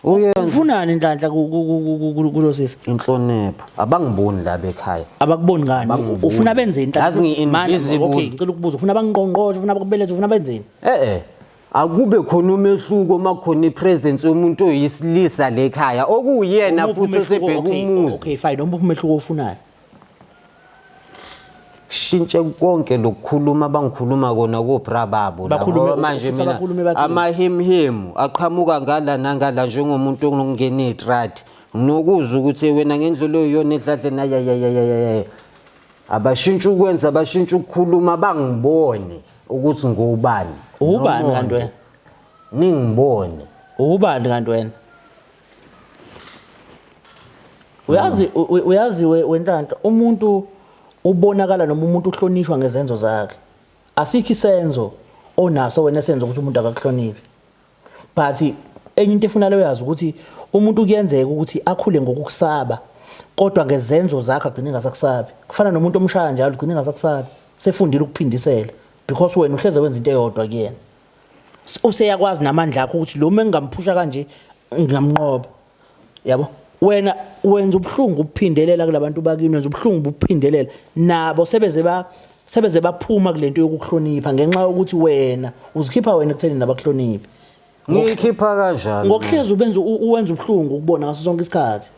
Uyenza Ufunani Nhlanhla kulo sisi? inhlonipho. Abangiboni la bekhaya. Abakuboni ngani? Ufuna benzeni Nhlanhla? Yazi ngi-invisible. Okay, ngicela ukubuza ufuna bangiqonqoshe ufuna bakubelethe ufuna benzeni? Akube khona umehluko makhona ipresence yomuntu oyisilisa lekhaya okuyena futhi osebheka umuzi. Okay fine umphi umehluko ofunayo? Shintshe konke lokukhuluma abangikhuluma kona koBra babo la manje mina amahemhemu aqhamuka ngala nangala njengomuntu onokungena etrad nginokuza ukuthi wena ngendlela oyiyona ehlahle naya abashintsha ukwenza abashintsha ukukhuluma bangibone ukuthi ngubani. Ubani kanti wena? Ningibone. Ubani kanti wena? Uyazi wenhlanhla umuntu ubonakala noma umuntu uhlonishwa ngezenzo zakhe. Asikho isenzo onaso wena senzo ukuthi umuntu akakuhloniphe. But enye into efuna leyo yazi ukuthi umuntu kuyenzeka ukuthi akhule ngokukusaba kodwa ngezenzo zakhe agcina engasakusabi. Kufana nomuntu omshaya njalo ugcina engasakusabi. Sefundile ukuphindisela because wena uhleze wenza into eyodwa kuyena. Useyakwazi namandla akho ukuthi lo mengamphusha kanje ngingamnqoba. Yabo? Wena wenza ubhlungu ukuphindelela kulabantu bakini wenza ubhlungu ukuphindelela nabo sebeze baphuma kulento yokuhlonipha ngenxa yokuthi wena uzikhipha wena ekutheni nabakuhloniphi. Ngikhipha kanjani? Ngokuhlezi uwenza ubhlungu ukubona ngaso sonke isikhathi.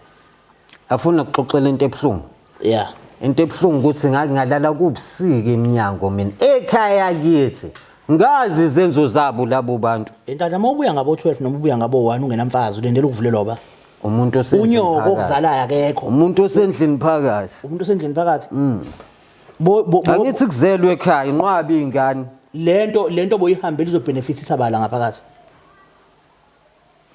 Afuna ukuxoxela into ebhlungu. Yeah. Into ebhlungu ukuthi ngalala kubusika eminyango mina ekhaya kithi. Ngazi izenzo zabo labo bantu. Entatha mawubuya ngabo 12 noma ubuya ngabo 1 ungenamfazi ulendela ukuvulelwa ba. Umuntu osendlini unyoko okuzalayo akekho. Umuntu osendlini phakathi. Umuntu osendlini phakathi. Angithi kuzelwe ekhaya inqwabi ingane. Lento boyihambela izobenefitisa bala ngaphakathi.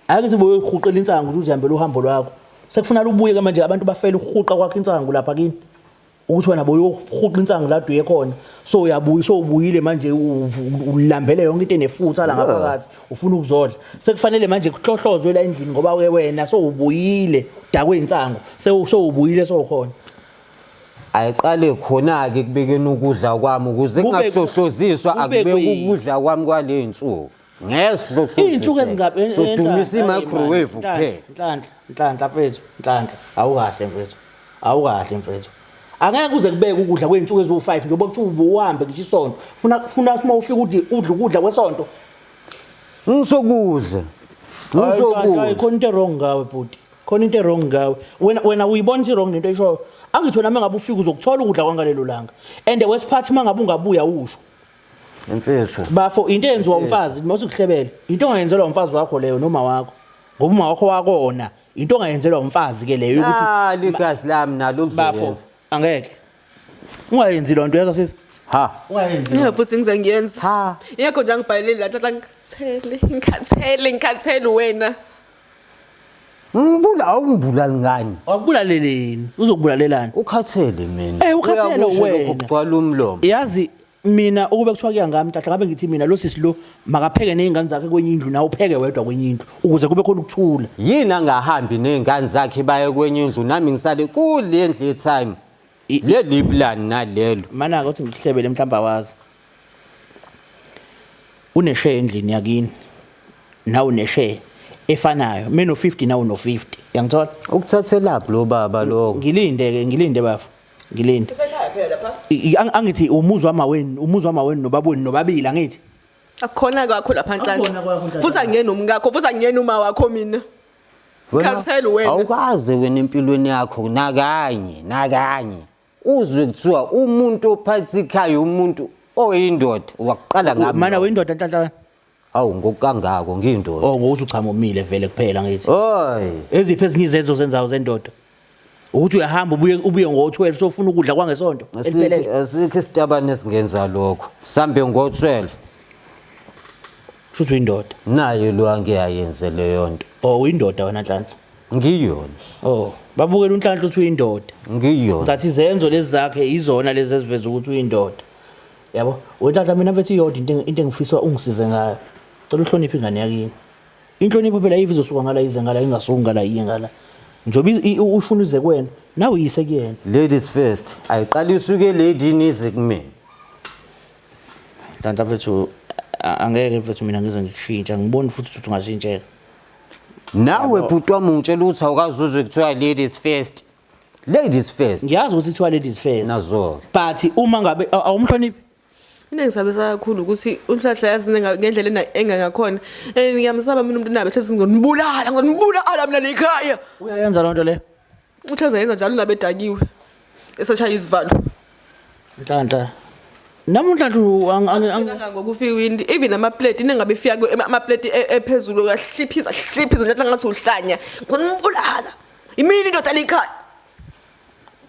Ayithi boyihuqela insangu ukuthi uzihambele uhambo lwakho. Sekufuna ubuye ke manje abantu bafela ukuhuqa kwakhe insangu lapha kini. Ukuthi wena boyohuqa insangu la duye khona. So ubuyile manje ulambele yonke into enefutha la ngaphakathi ufuna ukuzodla. Sekufanele manje kuhlohlozwe la endlini ngoba wena so ubuyile dakwe insangu. So ubuyile so khona. Ayiqale khona ke kubekeni ukudla kwami ukuze ngahlohloziswa akubeke ukudla kwami kwale insuku. Ngesihlohloziswa. Izinsuku ezingabe sodumisa i-microwave kuphela. Nhlanhla mfethu, Nhlanhla. Awukahle mfethu. Awukahle mfethu. Angeke uze kubeke ukudla kweinsuku ezo5 njengoba kuthi ubuhambe ngisho isonto. Funa uma ufika udla ukudla kwesonto. Ngisokudla. Hayi khona into wrong ngawe bhuti. Khona into wrong ngawe. Wena uyibona into wrong nento esho. Angithi wena mangabe ufika uzokuthola ukudla kwangalelo langa. And wesiphathi mangabe ungabuya usho. Mfethu. Bafo into enziwa umfazi mase ukuhlebela. Into ongayenzelwa umfazi wakho leyo noma wakho. ngoba uma wakho wakona into ongayenzelwa umfazi ke leyo ukuthi ligazi lami nalo bafo lizoyenza. angeke ungayenzi lonto yazo sisi Ha. ungayenzi Ngeke futhi ngize ngiyenze. Ha. Yekho nje angibhalele la tata ngikhathele wena. Ungibulali ngani? akubulaleleni uzokubulalelana Ukhathele mina. ukhathele Uyakusho wena. lokho kugcwala umlomo. yazi mina ukube kuthiwa kuyangami tata ngabe ngithi mina lo sisi lo makapheke nezingane zakhe kwenye indlu nawe upheke wedwa kwenye indlu ukuze kube khona ukuthula Yini angahambi nezingane zakhe baye kwenye indlu nami ngisale kule ndlu etime. Le liplani nalelo. mana ukuthi ngikuhlebele mhlamba wazi uneshare endlini yakini nawe uneshare efanayo mina no50 nawe no50 uyangithola Ukuthathelaphi lo baba lo? ngilinde bafu ngilinde Esekhaya phela lapha. angithi umuzwa wamaweni nobaboni nobabili angithi Akukhona kwakho lapha Akukhona kwakho Nhlanhla. Nhlanhla. Futhi angiyena umngakho, futhi angiyena uma wakho mina. Khathele wena. Awukaze wena empilweni yakho nakanye. Uzwe kuthiwa umuntu ophatha ikhaya umuntu oyindoda waqala ngami. mana wendoda Nhlanhla Awu ngokangako ngiyindoda. ngokuthi uchama umile vele kuphela ngithi Oy. eziphi ezinye izenzo zenzayo zendoda ukuthi uyahamba ubuye ngo12 sofuna ukudla kwangesonto eliphelele Asikho isitabane esingenza lokho. Sambe ngo12. shuthi uyindoda Naye lo angeyayenze leyo nto. uyindoda wena Nhlanhla Ngiyona. babukela uNhlanhla uthi uyindoda Ngiyona. ngathi izenzo lezi zakhe izona lezi eziveza ukuthi uyindoda yabo wenhlanhla mina mfethu iyodwa into engifisa ungisize ngayo cela uhloniphe ingane yakini inhlonipho phela yive izosuka ngala ize ngala ingasuki ngala iye ngala njoba ufuna ize kuwena nawe yise kuyena Ladies first. Ayiqalisa uke lady nize kumina. Nhlanhla mfethu angeke mfethu mina ngize ngishintsha ngibona futhi ukuthi ungashintsheka Nawe bhuti wami ungitshela ukuthi awukazuzwe kuthiwa ladies first. Ladies first. ngiyazi ukuthi ithiwa ladies first Nazo. but uma ngabe awumhloniphi Into engisabisa kakhulu ukuthi uNhlanhla yazi ngendlela engangakhona. Ngiyamsaba mina umuntu nabe sesingizonibulala mina lekhaya. uyayenza lonto le Uhlaza yenza njalo nabe dakiwe. Esashaya izivalo. Nhlanhla namuhla Ngokufika iwindi even amaplate inengabe ifika amaplate ephezulu kahliphiza Nhlanhla ngathi uhlanya. Ngonibulala. Imini indoda lekhaya.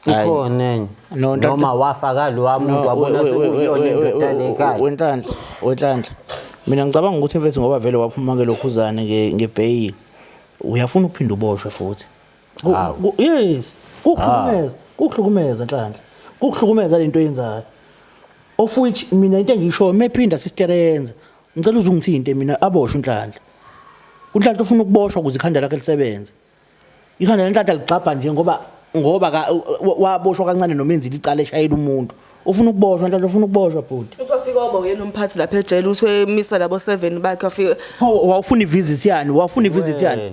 Ikhona enye. Noma wafaka lo wamuntu wabona sekuyona indoda lekhaya. Wenhlanhla mina ngicabanga ukuthi mfethu ngoba vele waphuma ke lokhuzane ngebail uyafuna ukuphinda uboshwe futhi yes kuhlukumeza Nhlanhla kuhlukumeza lento yenzayo of which mina into engisho mephinda sister yenza ngicela uzungithinte mina aboshwe uNhlanhla ufuna ukuboshwa ukuze ikhanda lakhe lisebenze ikhanda leNhlanhla ligxabha nje ngoba waboshwa kancane noma enzile icala eshayela umuntu ufuna ukuboshwa Nhlanhla ufuna ukuboshwa bhuti Uthi wafika waba uyena umphathi lapha ejele uthi emisa labo 7 bakhe wafika wawufuna ivisit yani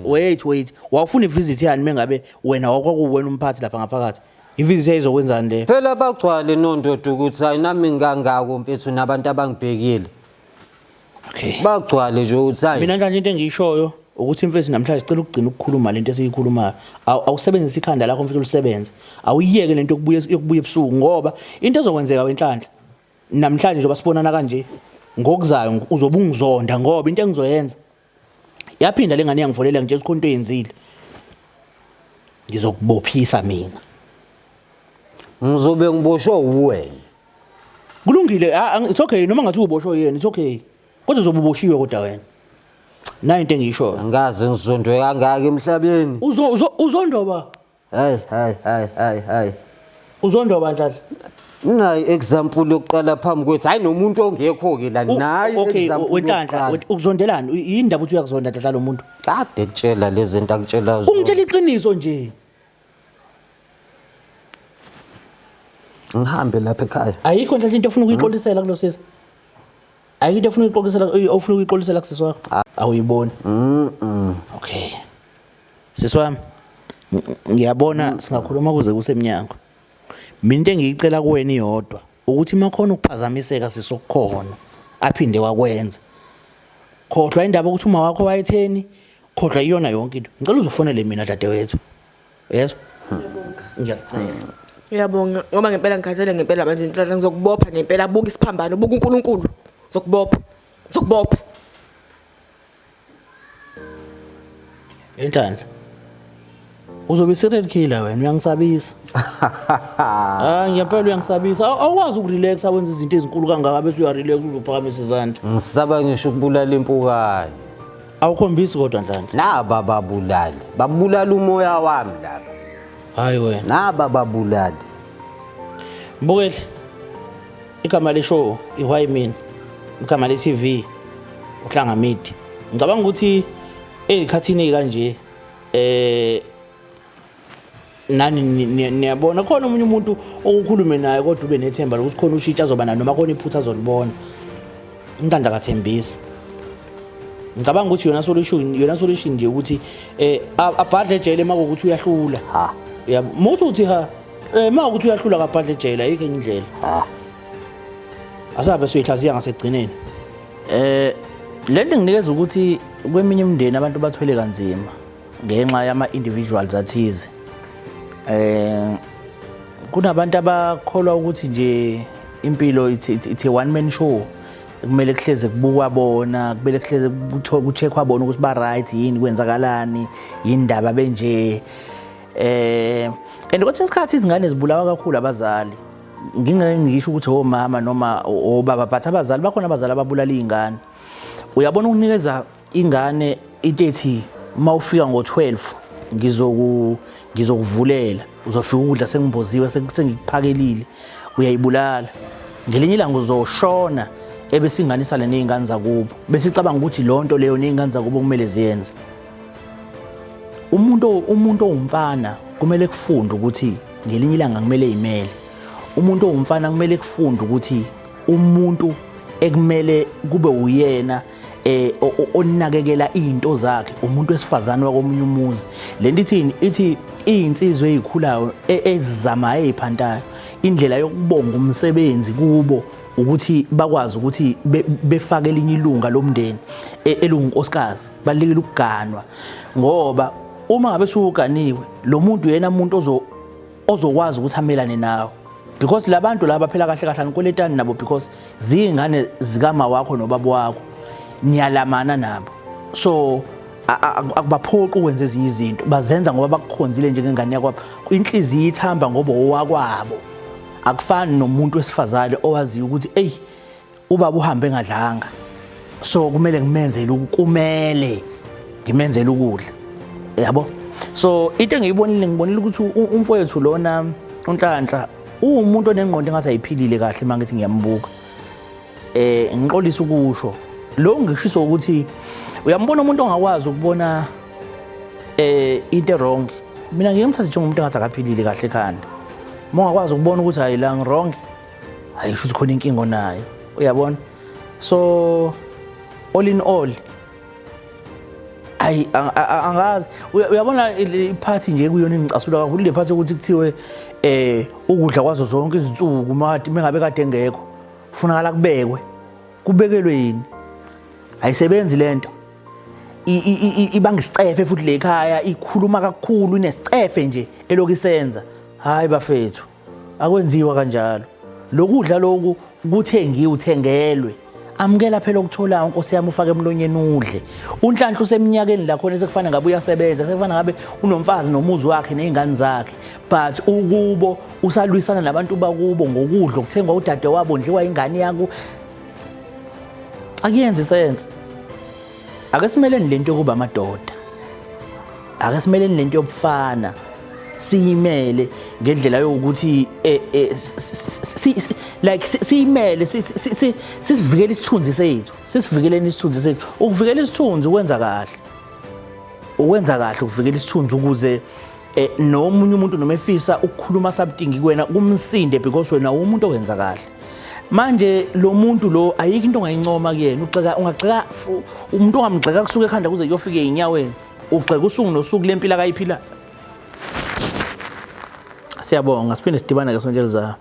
wait wawufuna ivisit yani mengabe wena wakwakuwena umphathi lapha ngaphakathi ivisit yayizokwenzani le Phela bagcwale nondoda ukuthi hayi nami ngangako mfethu nabantu abangibhekile. okay Bagcwale nje ukuthi hayi. mina Nhlanhla into engiyishoyo ukuthi mfethu namhlanje sicela ukugcina ukukhuluma lento esiyikhulumayo awusebenzise ikhanda lakho mfethu lisebenze awuyiyeke lento yokubuya ebusuku ngoba into ezokwenzeka wenhlanhla namhlanje njengoba sibonana kanje ngokuzayo uzobe ungizonda ngoba into engizoyenza yaphinda lengane yangivolela nje isikhona into eyenzile ngizokubophisa mina Ngizobe ngiboshwe uwena. kulungile it's okay noma ngathi uboshwe yena it's okay kodwa uzobuboshiwe kodwa wena nayo into engiyisho Angazi ngizondwe kangaka emhlabeni. uzondoba Hayi. uzondoba Nhlanhla Nayi example yokuqala phambi kwethu hayi nomuntu ongekho ke la nayi okay example. wenhlanhla ukuzondelana yindaba uthi uyakuzonda Nhlanhla lo muntu Kade kutshela lezi zinto akutshela zona. ungitshela iqiniso nje Ngihambe lapha ekhaya. ayikho Nhlanhla into ofuna ukuyixolisela kulosisi ayikho into ofuna ukuyixolisela kusisi wakho awuyiboni okay sisi wami ngiyabona singakhuluma kuze kusemnyango mina into engiyicela kuwena iyodwa ukuthi makhona ukuphazamiseka sisokukhona aphinde wakwenza khohlwa indaba ukuthi uma wakho wayetheni khohlwa iyona yonke into ngicela uzofonele mina dadewethu yezwa ngiyacela Uyabonga ngoba ngempela ngikhathele ngempela manje Nhlanhla ngizokubopha ngempela buka isiphambano buka uNkulunkulu zokubopha Enhlanhla. Uzobe serial killer wena uyangisabisa. Ngiyapela uyangisabisa. Awukwazi ukurelaxa wenza izinto ezinkulu kangaka bese uyarelax uzophakamisa izandla. Ngisaba ngisho ukubulala impukane. Awukhombisi kodwa Nhlanhla. Naba babulali. Babulala umoya wami lapha. Hayi wena. Naba babulali. Mbukeli. Igama leshow iWhy Mina. Igama leTV uhlanga media. Ngicabanga ukuthi ezikhathini ezikanje nani niyabona khona umunye umuntu okukhulume naye kodwa ube nethemba lokuthi khona ushintsha azoba nayo noma khona iphutha azolibona. Untanda kaThembisa. Ngicabanga ukuthi yona solution nje ukuthi abhadle ejele makuthi uyahlula. Ha. Yabo muthi uthi ha makuthi uyahlula kabhadle ejele ayikho enye indlela. Ha. Asabe siyihlaziya ngasegcineni. Lento nginikeza ukuthi kweminye imindeni abantu bathwele kanzima ngenxa yama individuals athize. Kunabantu abakholwa ukuthi nje impilo it's a one man show. Kumele kuhleze kubukwa bona, kumele kuhleze kucheckwa bona ukuthi ba right yini kwenzakalani, indaba benje. And kwathi isikhathi izingane zibulawa kakhulu abazali. Ngisho ukuthi omama noma obaba but abazali bakhona abazali ababulala izingane. Uyabona ukunikeza ingane ithethi mawufika ngo12 ngizokuvulela uzofika ukudla sengimboziwe sengikuphakelile uyayibulala ngelinye ilanga uzoshona ebesinganisa le nezingane zakubo bese icabanga ukuthi lonto leyo nezingane zakubo kumele ziyenze. Umuntu owumfana kumele kufunde ukuthi ngelinye ilanga kumele imele. Umuntu owumfana kumele kufunde ukuthi umuntu ekumele kube uyena onakekela izinto zakhe umuntu wesifazane wakomunye umuzi. Lento ithi izinsizwe ezikhulayo ezizama eziphantayo indlela yokubonga umsebenzi kubo ukuthi bakwazi ukuthi befake elinye ilunga lomndeni elungunkosikazi balekela ukuganwa ngoba uma ngabe suganiwe lo muntu yena umuntu ozokwazi ukuthi amelane nawe because labantu laba phela kahle kahle anikoletani nabo because zingane zikama wakho nobaba wakho niyalamana nabo so akubaphoqa ukwenza ezinye izinto bazenza ngoba bakukhonzile njengengane yakwabo inhliziyo ithamba ngoba owakwabo akufani nomuntu wesifazane owazi ukuthi hey ubaba uhambe ngadlanga so kumele ngimenzele ukudla yabo so into ngibonile ukuthi umfowethu lona uNhlanhla umuntu onengqondo engathi ayiphilile kahle mangithi ngiyambuka ngiqolisa ukusho lo ngishiso ukuthi uyambona umuntu ongakwazi ukubona into wrong mina ngiyemthatha njengomuntu engathi akaphilile kahle ekhanda mongakwazi ukubona ukuthi hayi la ngwrong ayisho ukuthi khona inkingo onayo uyabona so all in all angazi uyabona iphathi nje kuyona ingicasula kakhulu le phathi ukuthi kuthiwe ukudla kwazo zonke izinsuku mengabe kade engekho kufunakala kubekelwe yini ayisebenzi lento ibanga isicefe futhi le ekhaya ikhuluma kakhulu inesicefe nje elokisenza hayi bafethu akwenziwa kanjalo lokudla lokhu kuthengiwe uthengelwe amukela phela ukuthola inkosi yami ufake emlonyeni udle uNhlanhla useminyakeni la khona sekufana ngabe uyasebenza sekufana ngabe unomfazi nomuzi wakhe nezingane zakhe but ukubo usalwisana nabantu bakubo ngokudla okuthengwa udade wabo ndliwa ingane yakho akuyenzi sense akasimeleni lento yokuba amadoda akasimeleni lento yobufana siyimele ngendlela yokuthi like siyimele sisivikele isithunzi sethu sisivikeleni isithunzi sethu ukuvikela isithunzi ukwenza kahle ukuvikela isithunzi ukuze nomunye umuntu noma efisa ukukhuluma something kuwena kumsinde because wena umuntu owenza kahle manje lo muntu lo ayikho into ongayincoma kuyena ungagxeka umuntu ongamgxeka kusuka ekhanda kuze kuyofika einyaweni ugxeka usuku nosuku lempila kayiphila. Siyabonga siphinde sidibana ke sonke lizayo.